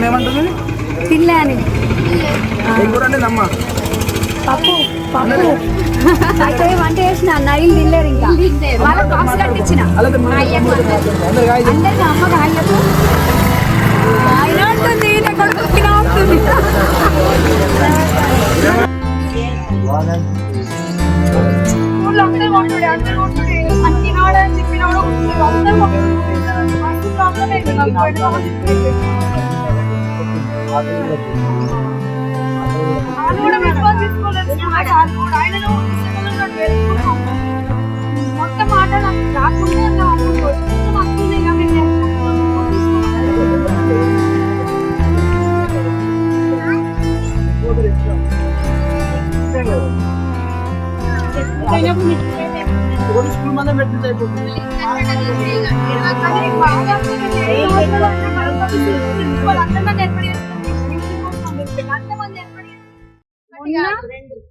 అమ్మ ఏమంటుంది? తినలే అని. అమ్మ పప్పు పప్పు అయితే వంట చేసిన నైలు తినలేరు ఇంకా వాళ్ళకి బాక్స్ కట్టించిన అందరికి అమ్మకి హాయ్యకు ఆయన ఉంటుంది నా కొడుకు ఉంటుంది. స్కూల్లో అందరూ కొట్టుడే అని తినవాడని చెప్పినవాడు అందరూ మస్తు ప్రాబ్లం అయింది నాకు. ఆయన కూడా విశ్వాసం తీసుకోలేదు. ఆయన మొత్తం మాట నాకు రాకుండా స్కూల్ మంది పెట్టి అయిపోతుంది.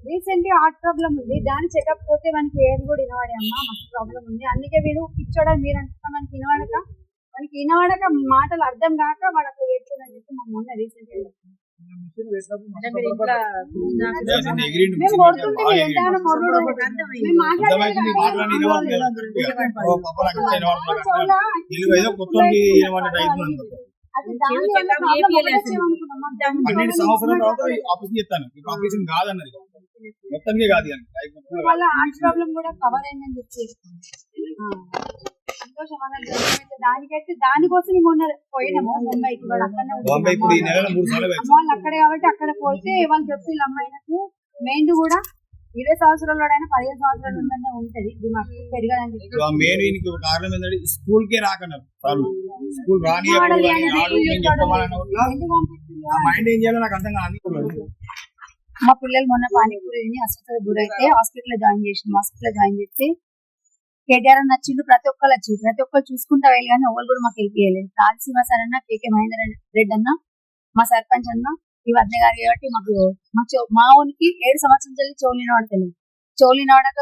రీసెంట్ గా హార్ట్ ప్రాబ్లం ఉంది, దాని చెకప్ పోతే మనకి ఏది కూడా వినవాడే అమ్మ మస్తు ప్రాబ్లం ఉంది. అందుకే వీడు పిచ్చోడని మీరు అంటున్నా మనకి వినవాడక మాటలు అర్థం కాక వాళ్ళకి ఏడ్చోడని చెప్పి మా మొన్న రీసెంట్ గా ఆపరేషన్ కాదన్నది మొత్తానికి కాదు వాళ్ళ హార్ట్ ప్రాబ్లం కూడా కవర్ అయిందని చెప్పేసి సంతోషం. దానికైతే దానికోసం మొన్న పోయినాము ముంబైకి, వాడు అక్కడనే అమ్మ వాళ్ళు అక్కడే కాబట్టి అక్కడ పోతే వాళ్ళు చెప్పి అమ్మాయిలకు మెయిన్ కూడా 20 సంవత్సరాలు 15 సంవత్సరాలు ఉందనే ఉంటది మాకు పెరగదని చెప్పి కారణం ఏంటంటే స్కూల్ కే రాకన్నారు. స్కూల్ రాని మైండ్ ఏం చేయాలో నాకు అర్థం కాదు. మా పిల్లలు మొన్న పానీపూరి హాస్పిటల్ గురైతే హాస్పిటల్ జాయిన్ చేస్తే కేటీఆర్ అని నచ్చిండు, ప్రతి ఒక్కరు వచ్చింది, ప్రతి ఒక్కరు చూసుకుంటా వెళ్ళి కానీ ఎవరు కూడా మాకు వెళ్ళిపోయలేదు. రాజసీమ సార్ అన్న, కేకే మహేందర్ రెడ్డి అన్న, మా సర్పంచ్ అన్న, ఈ వర్ణ గారు కాబట్టి మా ఊరికి 7 సంవత్సరం చల్లి చోలినవాడు తెలియదు. చోలినవాడక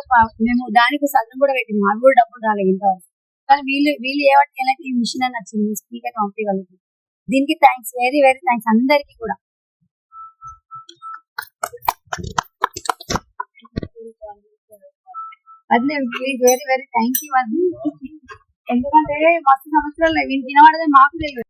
మేము దానికి సగం కూడా పెట్టినాము, అవి కూడా డబ్బులు రాలేదు ఇంతవరకు. కానీ వీళ్ళు ఏ వాటికి వెళ్ళైతే ఈ మిషన్ అని నచ్చింది, స్పీకర్ పంపించగలుగుతుంది. దీనికి థ్యాంక్స్, వెరీ వెరీ థ్యాంక్స్ అందరికీ కూడా. అదే వెరీ వెరీ థ్యాంక్ యూ. ఎందుకంటే మస్తు సంవత్సరాలు వినవాడదని మాకు తెలియదు.